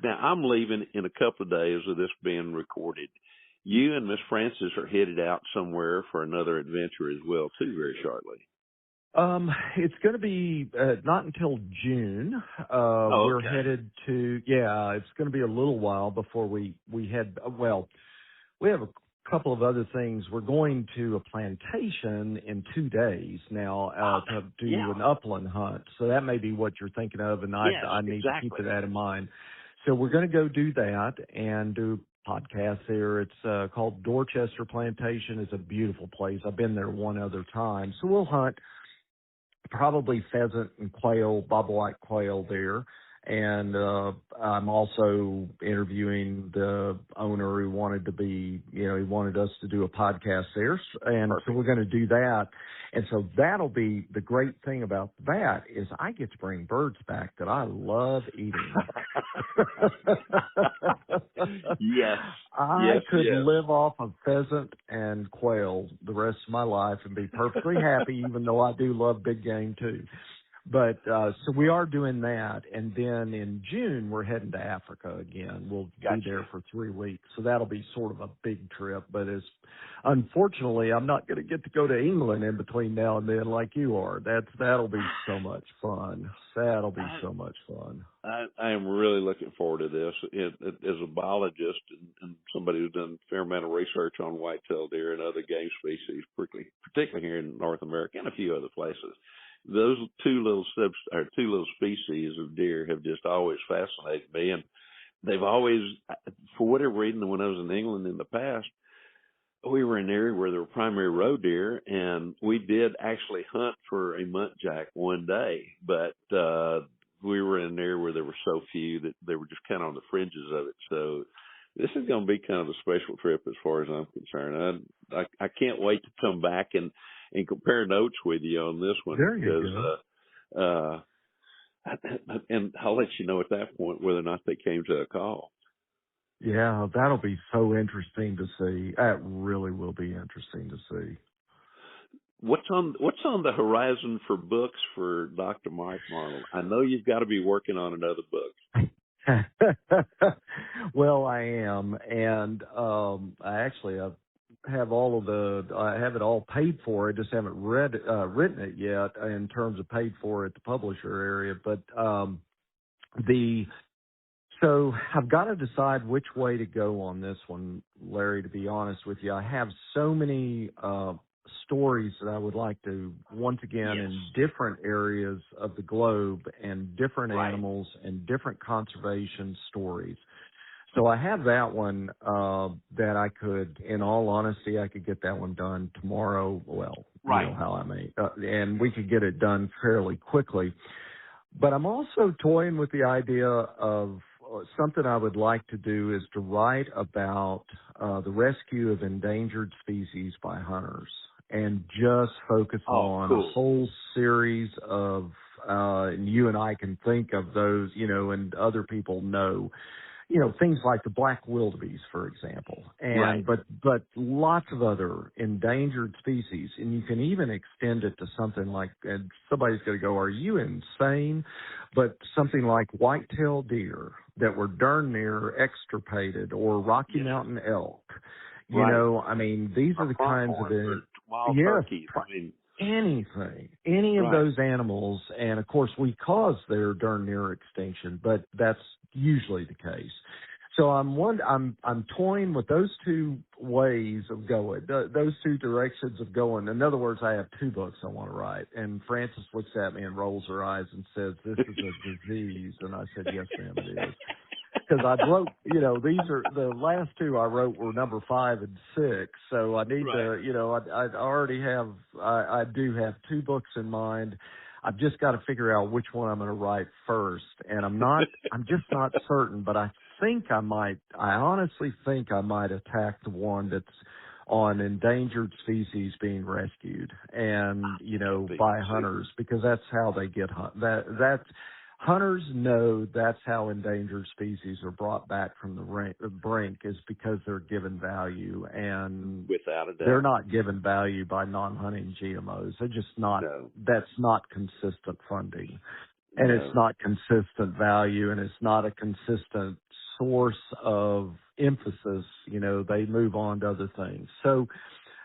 now I'm leaving in a couple of days of this being recorded. You and Miss Frances are headed out somewhere for another adventure as well too, very shortly. It's going to be not until June. We're headed to, it's going to be a little while before we head. Well, we have a couple of other things. We're going to a plantation in 2 days now to do an upland hunt. So that may be what you're thinking of, and I need to keep that in mind. So we're going to go do that and do a podcast there. It's called Dorchester Plantation. It's a beautiful place. I've been there one other time. So we'll hunt probably pheasant and quail, bobwhite quail there. And I'm also interviewing the owner who wanted to be, he wanted us to do a podcast there. And so we're going to do that. And so that'll be the great thing about that is I get to bring birds back that I love eating. Yes. I could live off of pheasant and quail the rest of my life and be perfectly happy, even though I do love big game too. But so we are doing that, and then in June we're heading to Africa again. We'll be there for 3 weeks, so that'll be sort of a big trip. But unfortunately, I'm not going to get to go to England in between now and then like you are. That'll be so much fun. That'll be so much fun. I am really looking forward to this. As a biologist and somebody who's done a fair amount of research on white-tailed deer and other game species, particularly here in North America and a few other places, those two little species of deer have just always fascinated me, and they've always, for whatever reason, when I was in England in the past, we were in an area where there were primary roe deer, and we did actually hunt for a muntjac one day, but we were in an area where there were so few that they were just kind of on the fringes of it. So this is going to be kind of a special trip as far as I'm concerned. I can't wait to come back and compare notes with you on this one. There you go. And I'll let you know at that point whether or not they came to a call. Yeah, that'll be so interesting to see. That really will be interesting to see. What's on the horizon for books for Dr. Mike Arnold? I know you've got to be working on another book. Well, I am, and I have I have it all paid for. I just haven't written it yet in terms of paid for at the publisher area. But so I've got to decide which way to go on this one, Larry, to be honest with you. I have so many stories that I would like to, once again, in different areas of the globe and different animals and different conservation stories. So I have that one that I could, in all honesty, I could get that one done tomorrow. Well, you know how I mean, and we could get it done fairly quickly. But I'm also toying with the idea of something I would like to do is to write about the rescue of endangered species by hunters and just focus on a whole series of, and you and I can think of those, and other people know, things like the black wildebeest, for example, and but lots of other endangered species, and you can even extend it to something like, and somebody's going to go, "Are you insane?" But something like white-tailed deer that were darn near extirpated, or Rocky Mountain elk. You know, I mean, these are the kinds of wild turkeys. Anything, any of those animals, and of course we cause their darn near extinction, but that's usually the case. So I'm toying with those two ways of going, those two directions of going. In other words, I have two books I want to write, and Frances looks at me and rolls her eyes and says, "This is a disease," and I said, "Yes, ma'am, it is." Because I wrote, these are the last two I wrote were number 5 and 6. So I need to, I already have, I do have two books in mind. I've just got to figure out which one I'm going to write first. And I'm just not certain, but I honestly think I might attack the one that's on endangered species being rescued and, by hunters, because that's how they get hunters know that's how endangered species are brought back from the brink, is because they're given value, and without a doubt, they're not given value by non-hunting GMOs. They're just not. No. That's not consistent funding, and it's not consistent value, and it's not a consistent source of emphasis. They move on to other things. So,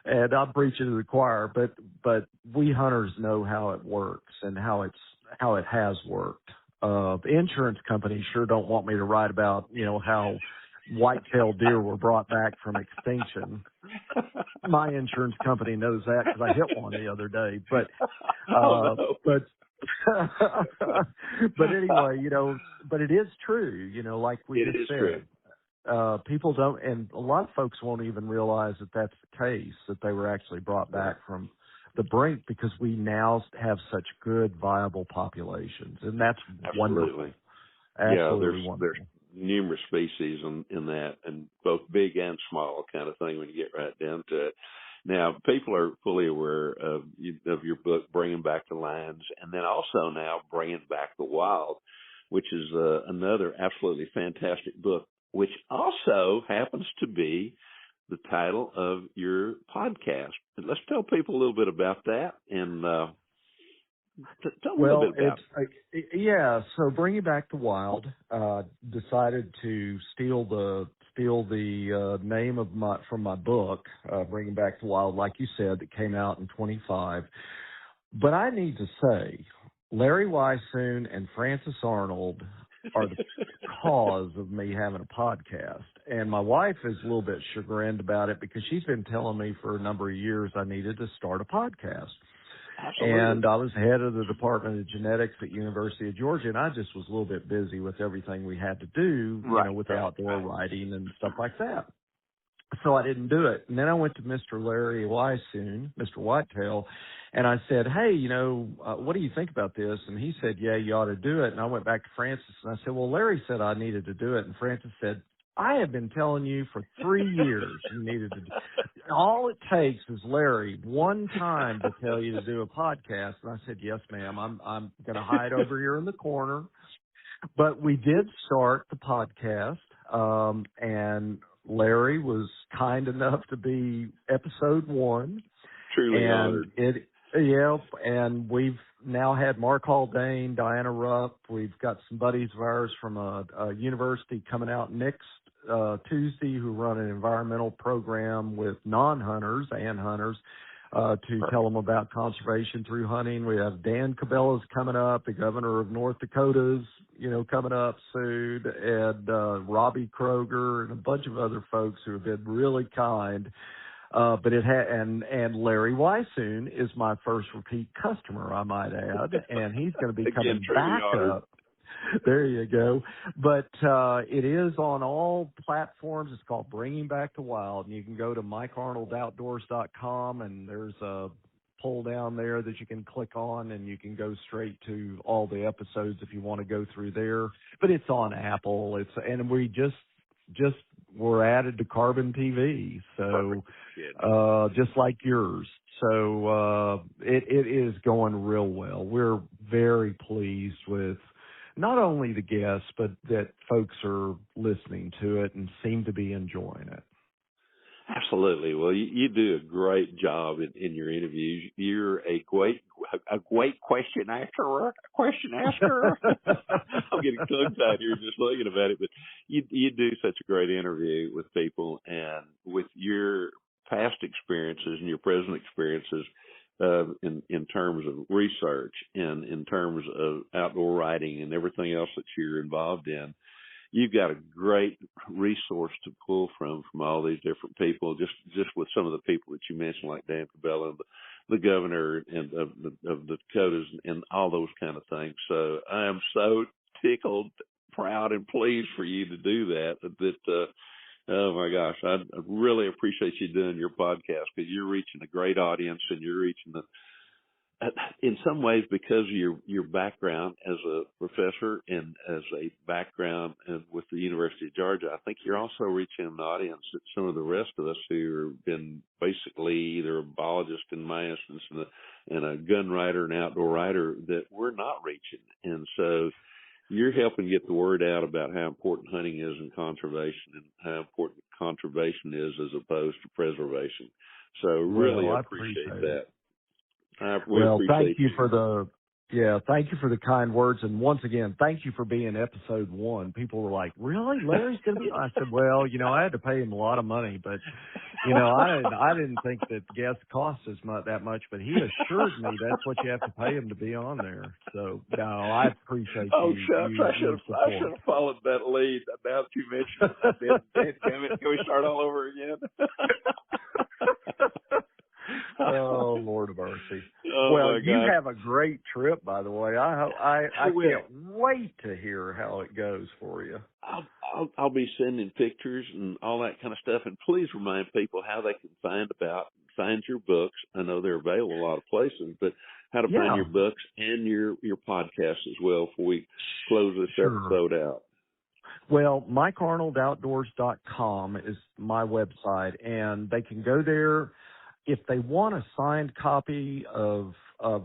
and I'm preaching to the choir, but we hunters know how it works and how it has worked. Insurance companies sure don't want me to write about, how white-tailed deer were brought back from extinction. My insurance company knows that because I hit one the other day. But but anyway, but it is true, like we just said. True. People don't, and a lot of folks won't even realize that that's the case, that they were actually brought back from the brink, because we now have such good, viable populations, and that's wonderful. Absolutely wonderful. There's numerous species in that, and both big and small kind of thing when you get right down to it. Now, people are fully aware of your book, Bringing Back the Lions, and then also now Bringing Back the Wild, which is another absolutely fantastic book, which also happens to be the title of your podcast. And let's tell people a little bit about that and Tell me a little bit about it. So Bringing Back the Wild decided to steal the name of from my book, Bringing Back the Wild, like you said, that came out in 25. But I need to say, Larry Weishuhn and Francis Arnold are the cause of me having a podcast. And my wife is a little bit chagrined about it because she's been telling me for a number of years I needed to start a podcast. Absolutely. And I was head of the Department of Genetics at University of Georgia, and I just was a little bit busy with everything we had to do, with outdoor writing and stuff like that. So I didn't do it. And then I went to Mr. Larry Weishuhn, Mr. Whitetail, and I said, hey, what do you think about this? And he said, yeah, you ought to do it. And I went back to Francis, and I said, well, Larry said I needed to do it. And Francis said, I have been telling you for 3 years you needed to do it. All it takes is Larry one time to tell you to do a podcast. And I said, yes, ma'am, I'm going to hide over here in the corner. But we did start the podcast, and Larry was kind enough to be episode 1. Truly honored. And we've now had Mark Haldane, Diana Rupp. We've got some buddies of ours from a university coming out next Tuesday who run an environmental program with non-hunters and hunters to tell them about conservation through hunting. We have Dan Cabela's coming up, the governor of North Dakota's, coming up soon, and Robbie Kroger and a bunch of other folks who have been really kind. But and Larry Weishuhn is my first repeat customer, I might add, and he's going to be coming back up. There you go. But it is on all platforms. It's called Bringing Back the Wild, and you can go to MikeArnoldOutdoors.com, and there's a pull down there that you can click on, and you can go straight to all the episodes if you want to go through there. But it's on Apple. And we just were added to Carbon TV, so just like yours. So it is going real well. We're very pleased with not only the guests, but that folks are listening to it and seem to be enjoying it. Absolutely. Well, you do a great job in your interviews. You're a great question asker. I'm getting tongue-tied here just looking about it, but you do such a great interview with people, and with your past experiences and your present experiences in terms of research and in terms of outdoor writing and everything else that you're involved in. You've got a great resource to pull from all these different people, just with some of the people that you mentioned, like Dan Cabela and the governor and of the Dakotas and all those kind of things. So I am so tickled, proud, and pleased for you to do that. Oh my gosh, I really appreciate you doing your podcast, because you're reaching a great audience, and you're reaching in some ways, because of your background as a professor and as a background with the University of Georgia, I think you're also reaching an audience that some of the rest of us who have been basically either a biologist in my instance and a gun writer and outdoor writer that we're not reaching. And so you're helping get the word out about how important hunting is in conservation and how important conservation is as opposed to preservation. So really appreciate that. Thank you for the kind words, and once again, thank you for being episode 1. People were like, "Really, Larry's going to be?" I said, "Well, I had to pay him a lot of money, but I didn't think that guests cost that much, but he assured me that's what you have to pay him to be on there." So no, I appreciate you. Shucks, I should have followed that lead. Now that you mentioned it, can we start all over again? Oh, Lord of mercy. Well, you have a great trip, by the way. I can't wait to hear how it goes for you. I'll be sending pictures and all that kind of stuff. And please remind people how they can find your books. I know they're available a lot of places, but how to find your books and your podcast as well before we close this episode out. Well, MikeArnoldOutdoors.com is my website, and they can go there. If they want a signed copy of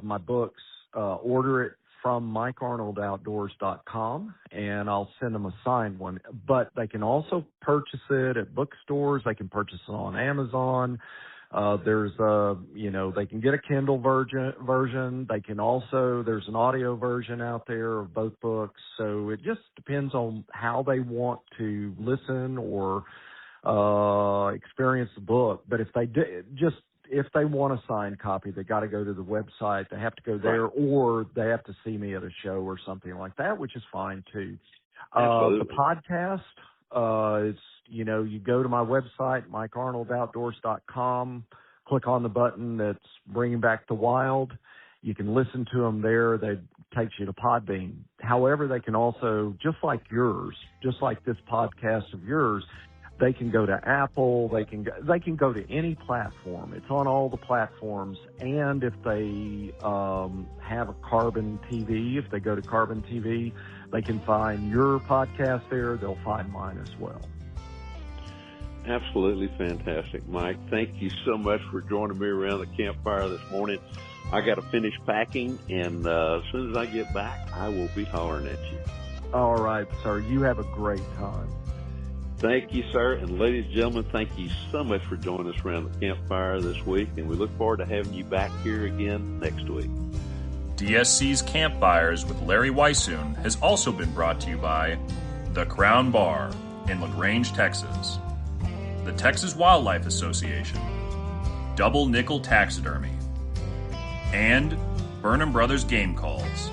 my books, order it from MikeArnoldOutdoors.com, and I'll send them a signed one. But they can also purchase it at bookstores. They can purchase it on Amazon. There's they can get a Kindle version. They can also, there's an audio version out there of both books. So it just depends on how they want to listen or experience the book. But if they want a signed copy, they got to go to the website. They have to go there, or they have to see me at a show or something like that, which is fine too. The podcast, you go to my website, MikeArnoldOutdoors.com, click on the button that's Bringing Back the Wild. You can listen to them there. That takes you to Podbean. However, they can also, just like this podcast of yours, they can go to Apple. They can go to any platform. It's on all the platforms. And if they have a Carbon TV, if they go to Carbon TV, they can find your podcast there. They'll find mine as well. Absolutely fantastic, Mike. Thank you so much for joining me around the campfire this morning. I got to finish packing, and as soon as I get back, I will be hollering at you. All right, sir. You have a great time. Thank you, sir. And ladies and gentlemen, thank you so much for joining us around the campfire this week, and we look forward to having you back here again next week. DSC's Campfires with Larry Weishuhn has also been brought to you by The Crown Bar in LaGrange, Texas, the Texas Wildlife Association, Double Nickel Taxidermy, and Burnham Brothers Game Calls.